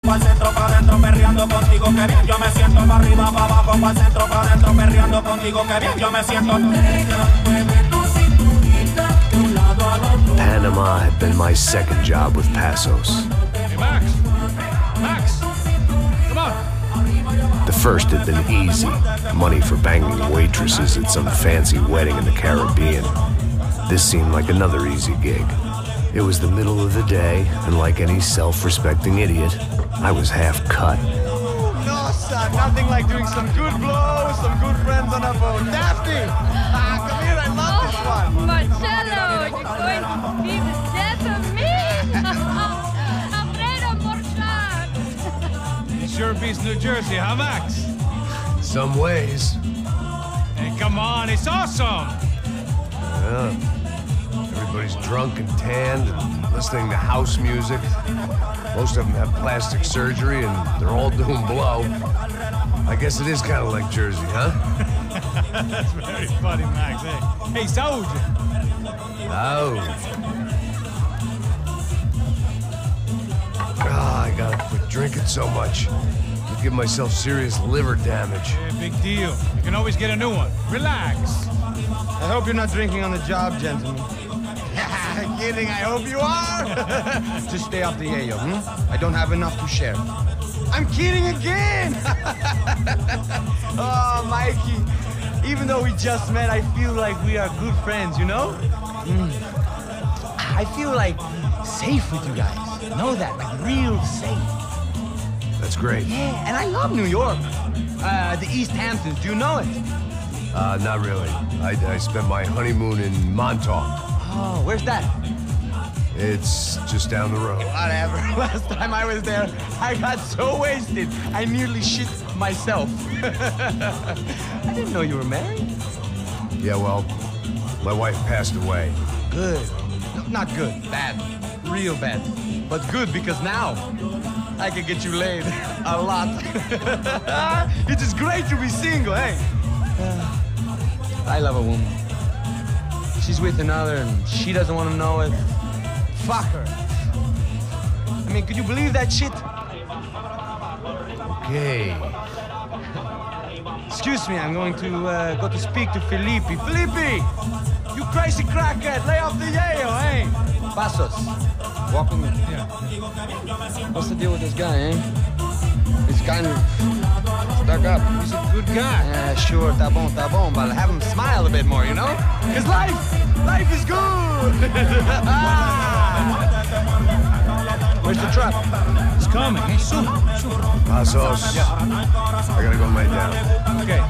Pa'l centro, pa' dentro, perreando contigo, que bien yo me siento. Pa' arriba, pa' abajo, pa'l centro, pa' dentro, perreando contigo, que bien yo me siento. Panama had been my second job with Passos. Hey, Max! Max! Come on! The first had been easy. Money for banging waitresses at some fancy wedding in the Caribbean. This seemed like another easy gig. It was the middle of the day, and like any self-respecting idiot, I was half cut. No, son, nothing like doing some good blows, some good friends on a boat. Daphne! Come here, I love this one. Marcello, you're going to be the death of me? Alfredo Morchan! It sure beats New Jersey, huh, Max? Some ways. Hey, come on, it's awesome! Yeah. Everybody's drunk and tanned and listening to house music. Most of them have plastic surgery and they're all doing blow. I guess it is kind of like Jersey, huh? That's very funny, Max. Hey, Saúde! Oh. I gotta quit drinking so much. I'll give myself serious liver damage. Yeah, big deal. You can always get a new one. Relax. I hope you're not drinking on the job, gentlemen. Kidding, I hope you are. Just stay off the yayo, I don't have enough to share. I'm kidding again. Oh, Mikey, even though we just met, I feel like we are good friends, you know? I feel like safe with you guys. Know that, like real safe. That's great. Yeah, and I love New York. The East Hamptons, do you know it? Not really. I spent my honeymoon in Montauk. Oh, where's that? It's just down the road. Whatever. Last time I was there, I got so wasted, I nearly shit myself. I didn't know you were married. Yeah, well, my wife passed away. Good. No, not good. Bad. Real bad. But good because now I can get you laid a lot. It is great to be single, hey? I love a woman. She's with another and she doesn't want to know it. Fuck her. I mean, could you believe that shit? Okay. Excuse me, I'm going to go to speak to Felipe. Felipe! You crazy crackhead, lay off the yayo, hey? Passos, walk with me. Yeah. What's the deal with this guy, eh? He's kind of stuck up. He's a good guy. Yeah, sure, tá bom, but have him smile a bit more, you know? Because life is good! Where's the truck? It's coming. Hey, soon. Passos. Yeah. I gotta go lay down. Okay.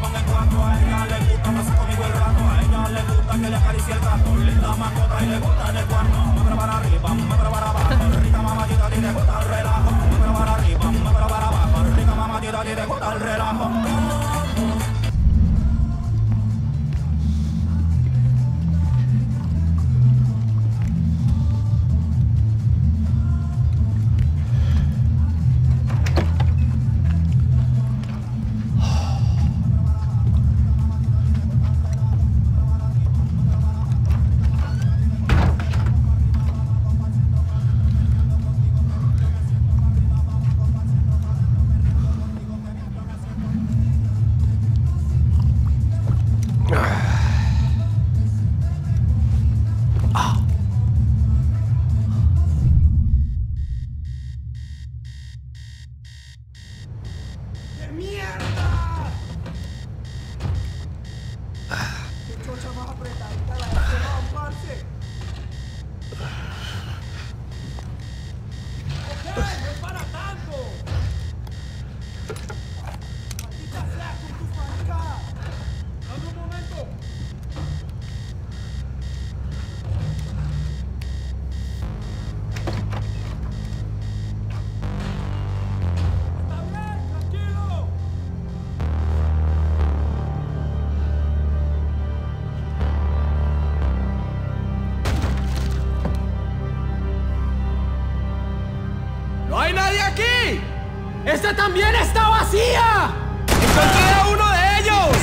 ¡Esta también está vacía! ¡Encontré a uno de ellos!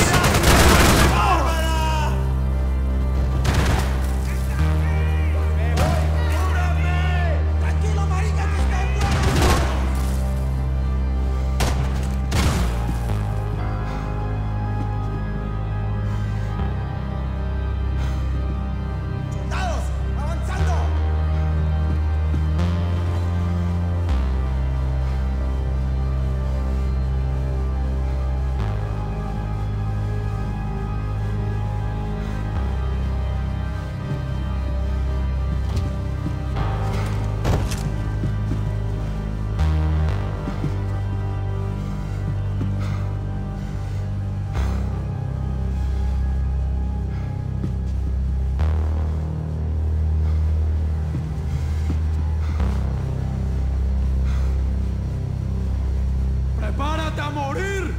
¡Prepárate a morir!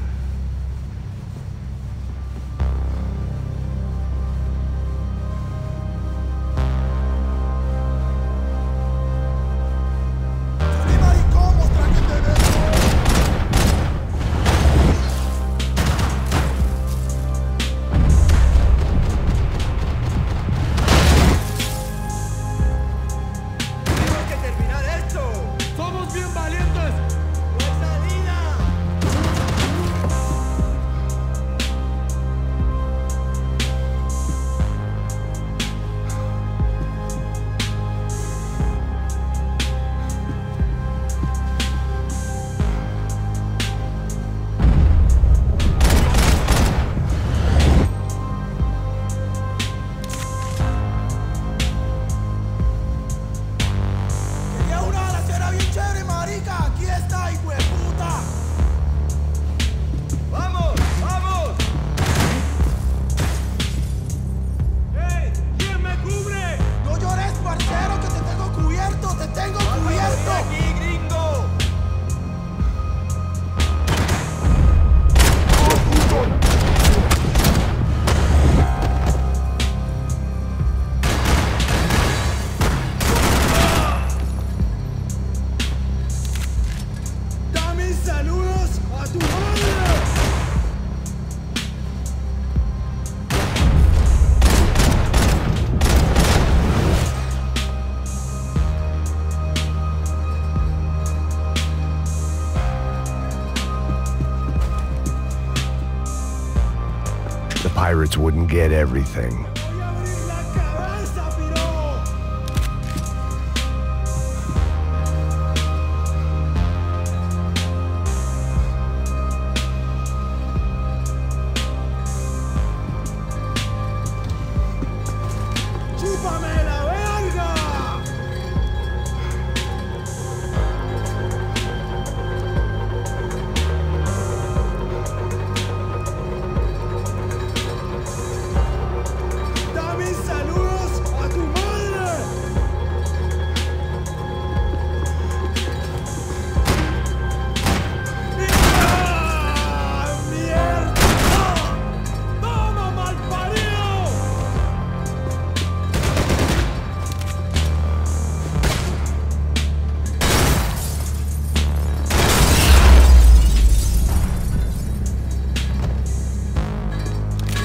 Pirates wouldn't get everything.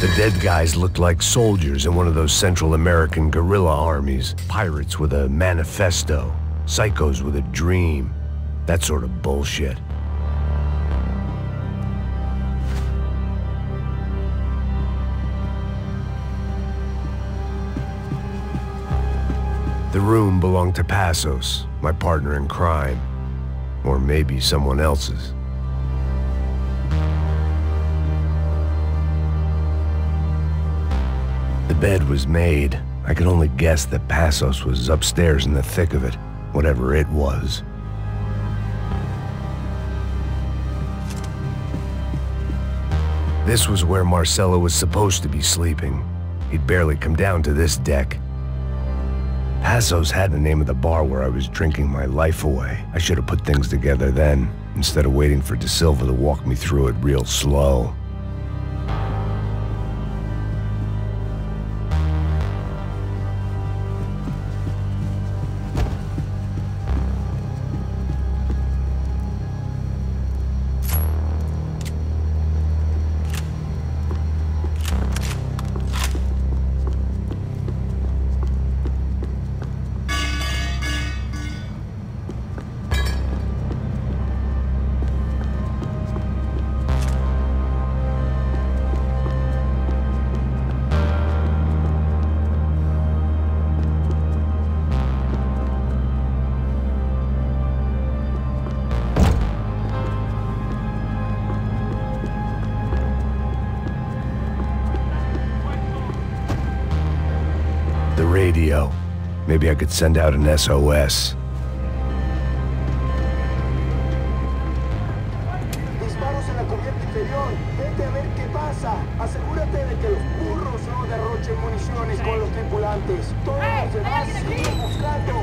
The dead guys looked like soldiers in one of those Central American guerrilla armies. Pirates with a manifesto, psychos with a dream, that sort of bullshit. The room belonged to Passos, my partner in crime. Or maybe someone else's. The bed was made. I could only guess that Passos was upstairs in the thick of it, whatever it was. This was where Marcelo was supposed to be sleeping. He'd barely come down to this deck. Passos had the name of the bar where I was drinking my life away. I should have put things together then, instead of waiting for De Silva to walk me through it real slow. The radio. Maybe I could send out an SOS. Disparos en la cubierta inferior. Vete a ver qué pasa. Asegúrate de que los burros no derrochen municiones con los tripulantes. Todos los demás siguen buscando.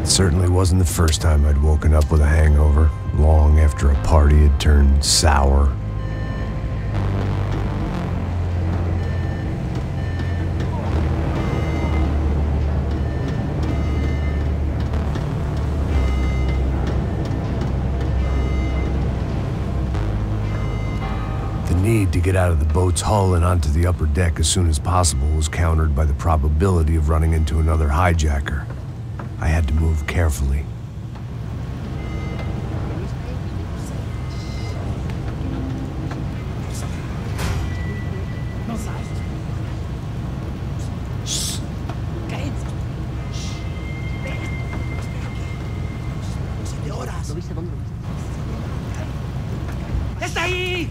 It certainly wasn't the first time I'd woken up with a hangover. Long after a party had turned sour. The need to get out of the boat's hull and onto the upper deck as soon as possible was countered by the probability of running into another hijacker. I had to move carefully. ¡Está ahí!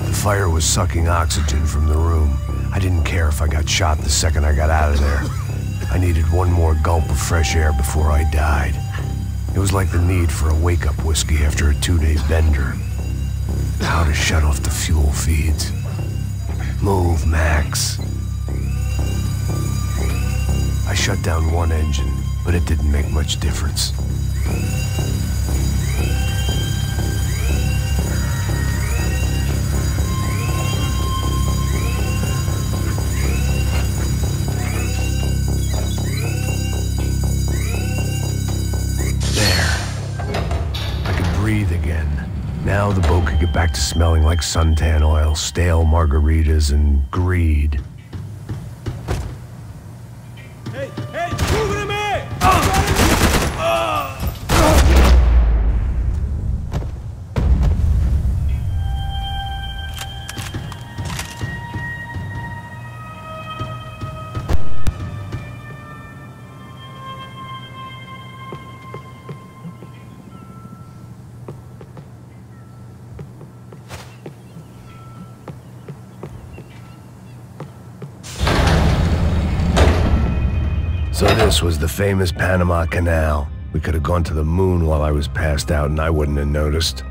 The fire was sucking oxygen from the room. I didn't care if I got shot the second I got out of there. I needed one more gulp of fresh air before I died. It was like the need for a wake-up whiskey after a 2-day bender. How to shut off the fuel feeds. Move, Max. I shut down one engine, but it didn't make much difference. Breathe again. Now the boat could get back to smelling like suntan oil, stale margaritas, and greed. ¡Hey! ¡Hey! ¡Cúbreme! So this was the famous Panama Canal. We could have gone to the moon while I was passed out and I wouldn't have noticed.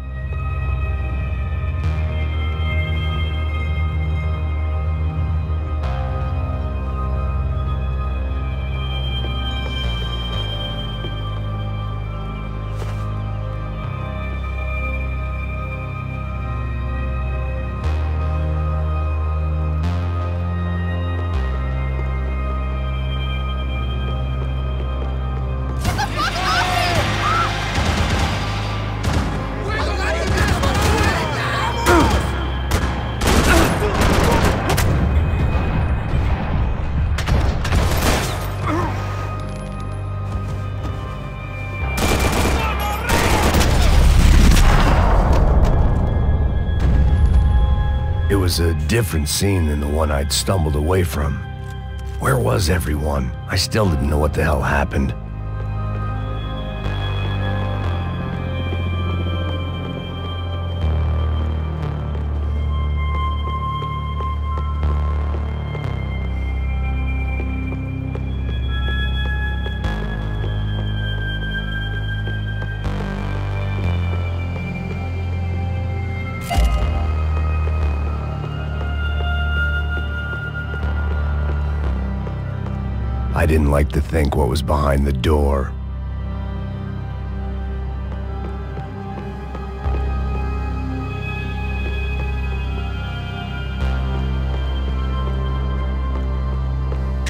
It was a different scene than the one I'd stumbled away from. Where was everyone? I still didn't know what the hell happened. I didn't like to think what was behind the door.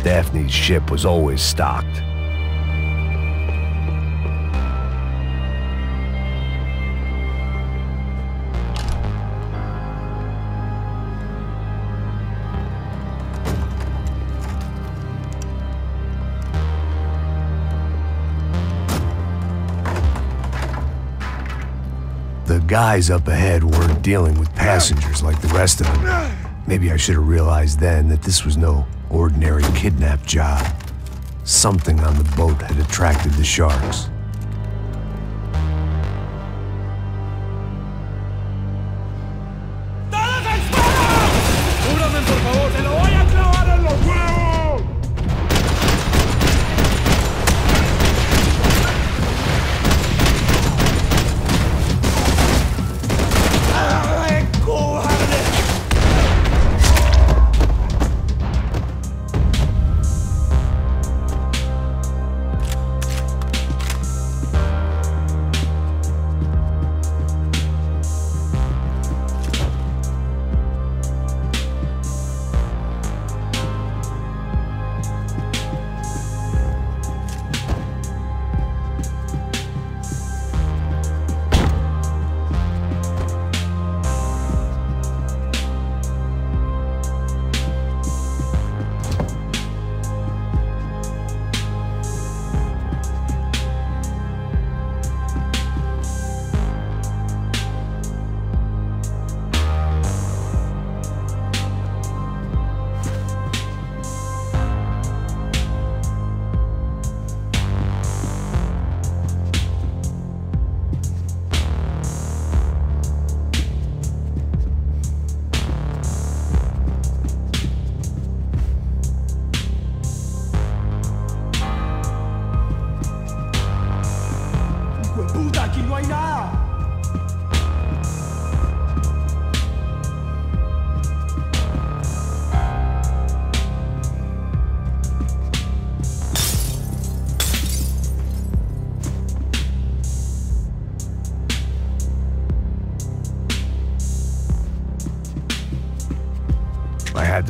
Daphne's ship was always stocked. The guys up ahead weren't dealing with passengers like the rest of them. Maybe I should have realized then that this was no ordinary kidnap job. Something on the boat had attracted the sharks. ¡Todos expuestos! ¡Cúbrame, por favor! ¡Se lo voy a clavar en los huevos!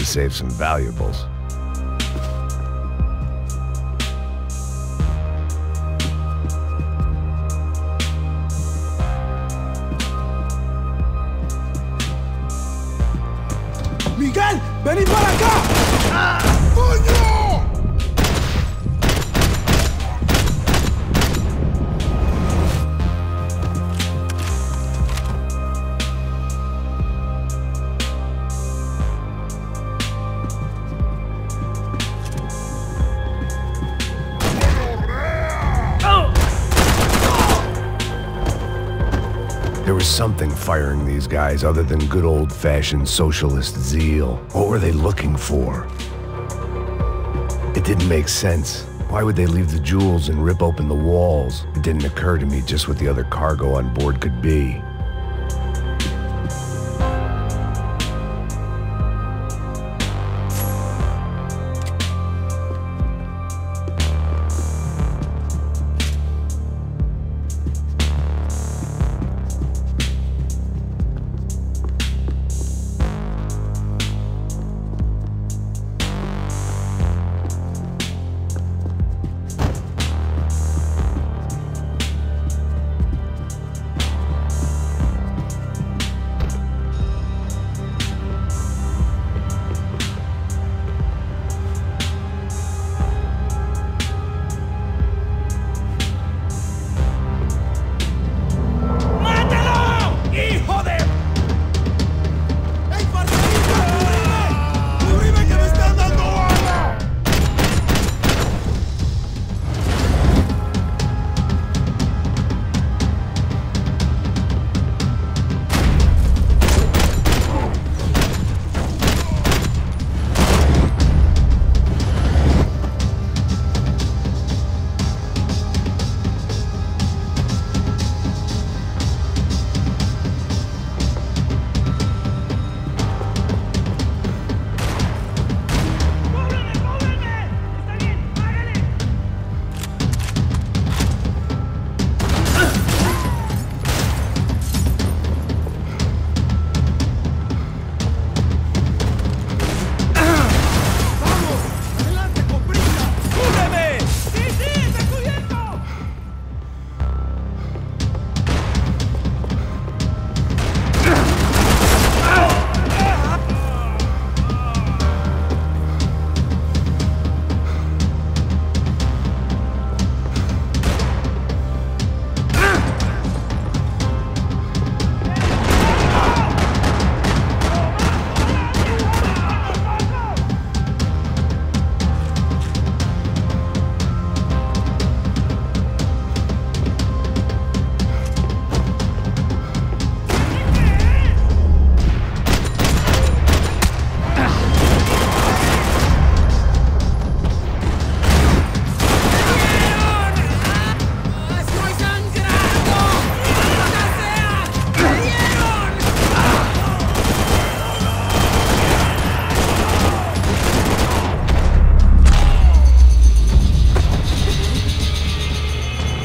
save some valuables. ¡Miguel! ¡Vení para acá! ¡Coño! There was something firing these guys other than good old-fashioned socialist zeal. What were they looking for? It didn't make sense. Why would they leave the jewels and rip open the walls? It didn't occur to me just what the other cargo on board could be.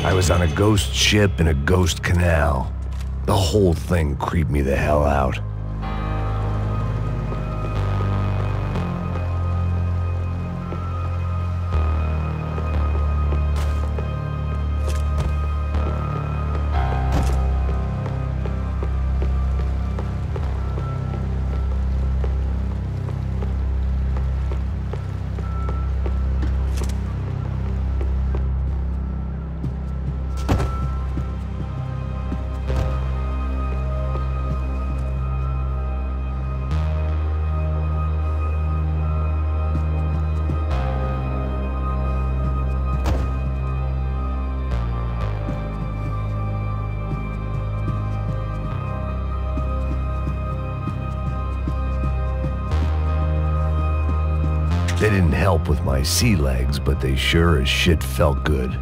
I was on a ghost ship in a ghost canal. The whole thing creeped me the hell out. They didn't help with my sea legs, but they sure as shit felt good.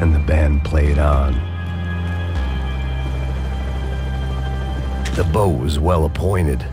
And the band played on. The boat was well appointed.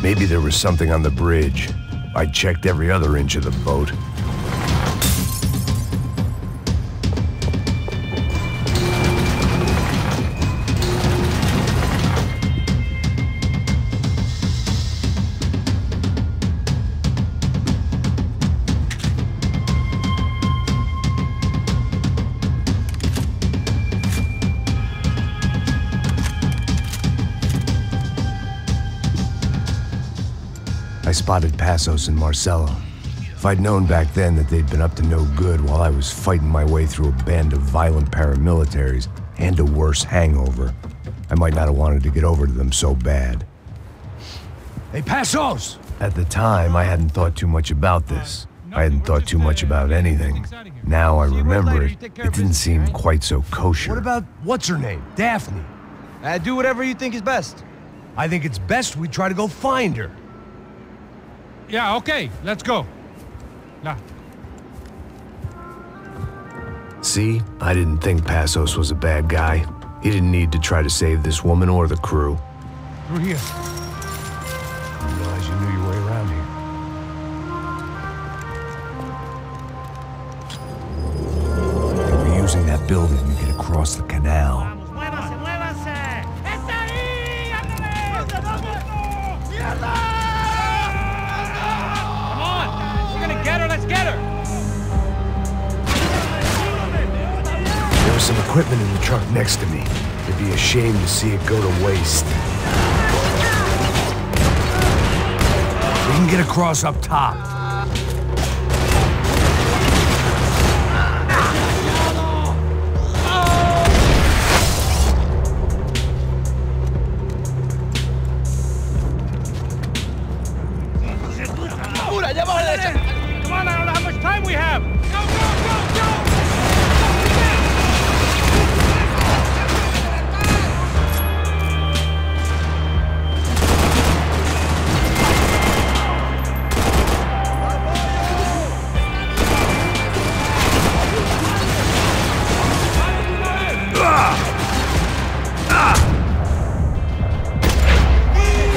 Maybe there was something on the bridge. I checked every other inch of the boat. I spotted Passos and Marcelo. If I'd known back then that they'd been up to no good while I was fighting my way through a band of violent paramilitaries and a worse hangover, I might not have wanted to get over to them so bad. Hey, Passos! At the time, I hadn't thought too much about this. I hadn't thought too much about anything. Now I remember it, it didn't seem quite so kosher. What about, what's her name? Daphne. Do whatever you think is best. I think it's best we try to go find her. Yeah, okay, let's go. Nah. See, I didn't think Passos was a bad guy. He didn't need to try to save this woman or the crew. Through here. Didn't realize you knew your way around here. They were using that building to get across the canal. Some equipment in the truck next to me. It'd be a shame to see it go to waste. We can get across up top. Come on, I don't know how much time we have. Go, go, go, go!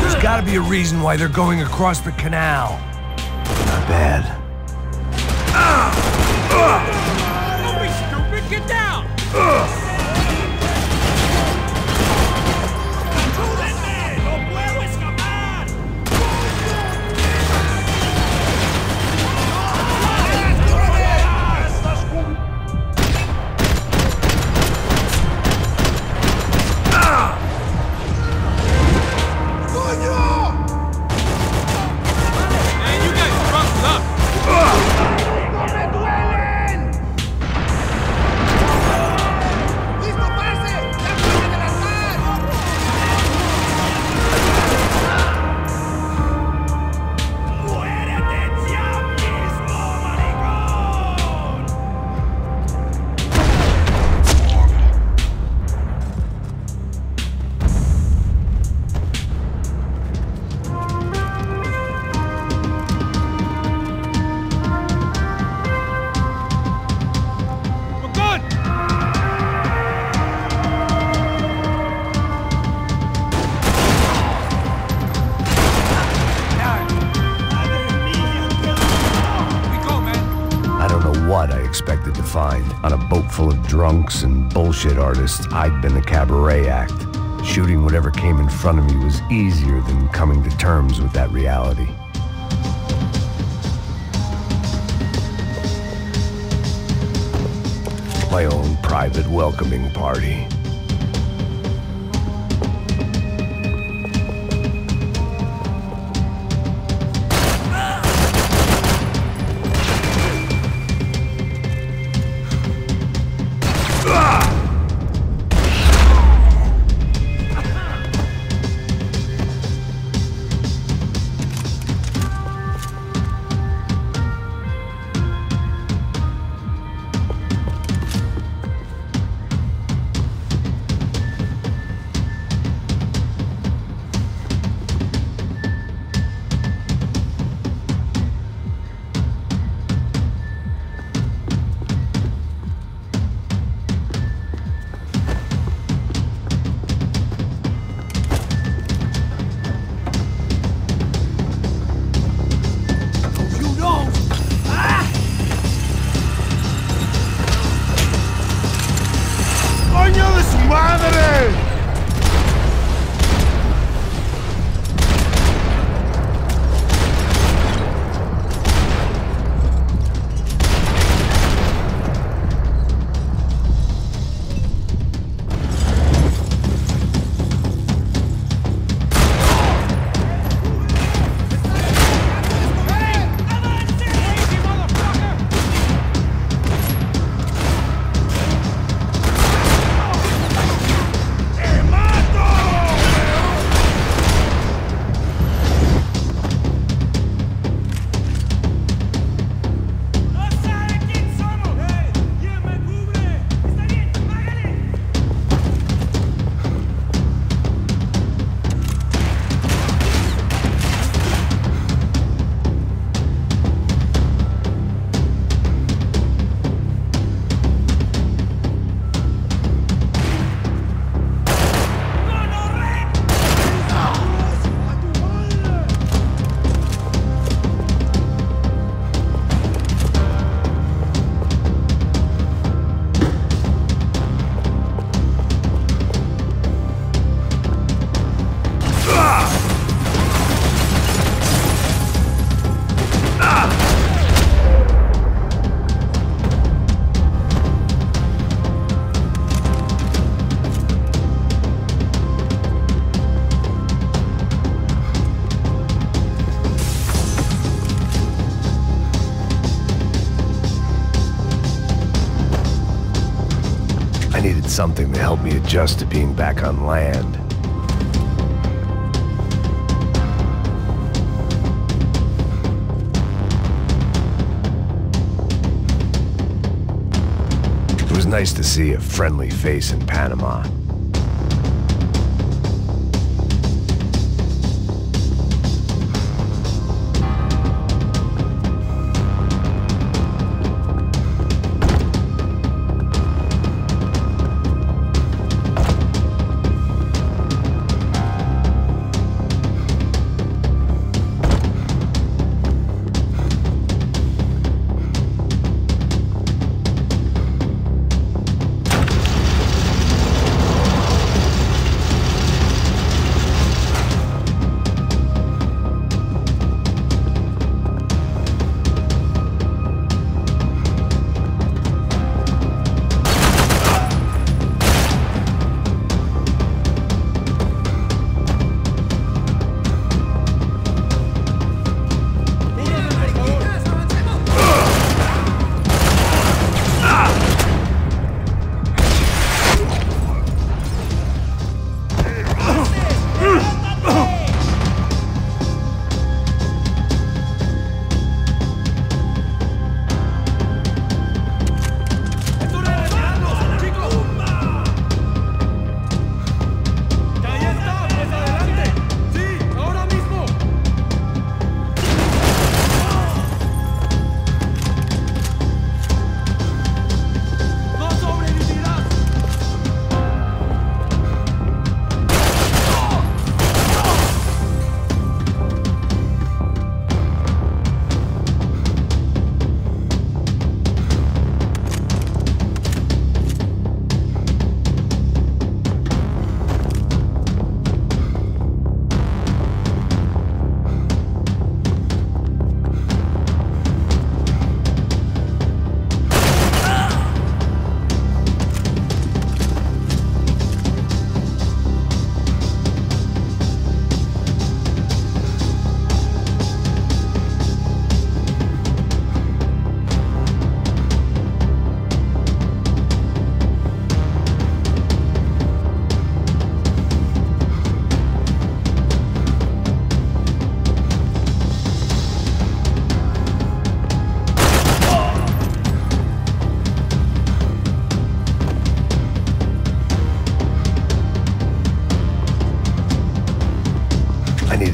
There's gotta be a reason why they're going across the canal. Not bad. Don't be stupid, get down! What I expected to find. On a boat full of drunks and bullshit artists, I'd been a cabaret act. Shooting whatever came in front of me was easier than coming to terms with that reality. My own private welcoming party. something to help me adjust to being back on land. It was nice to see a friendly face in Panama.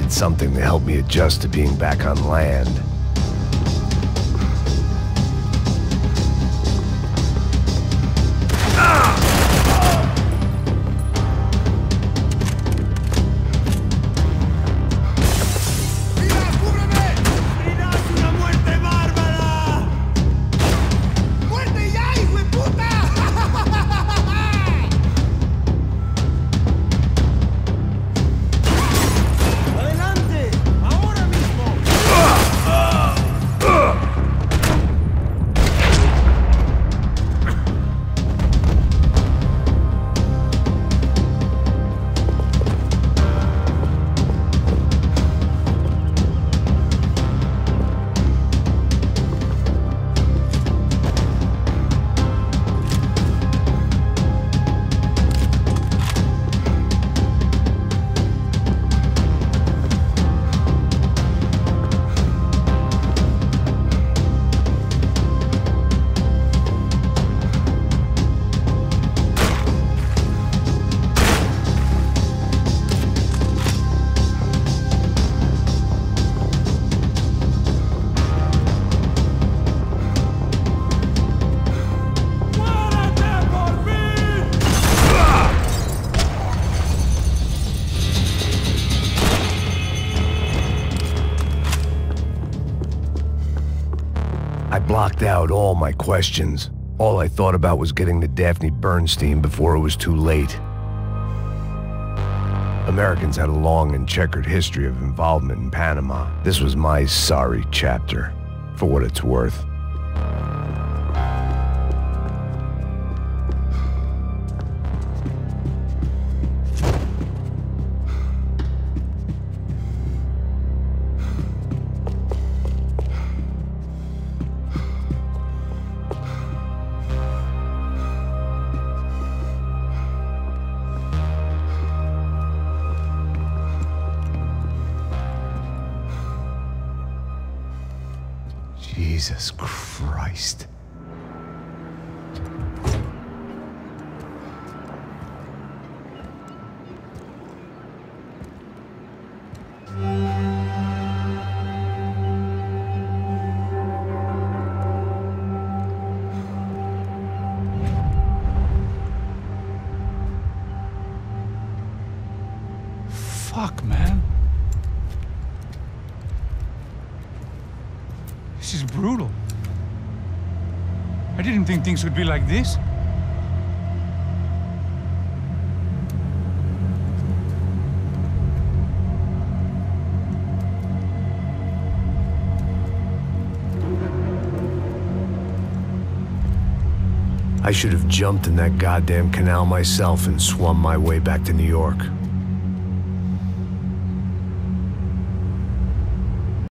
Something to help me adjust to being back on land. I blocked out all my questions. All I thought about was getting to Daphne Bernstein before it was too late. Americans had a long and checkered history of involvement in Panama. This was my sorry chapter, for what it's worth. Jesus Christ. Fuck, man. This is brutal. I didn't think things would be like this. I should have jumped in that goddamn canal myself and swum my way back to New York.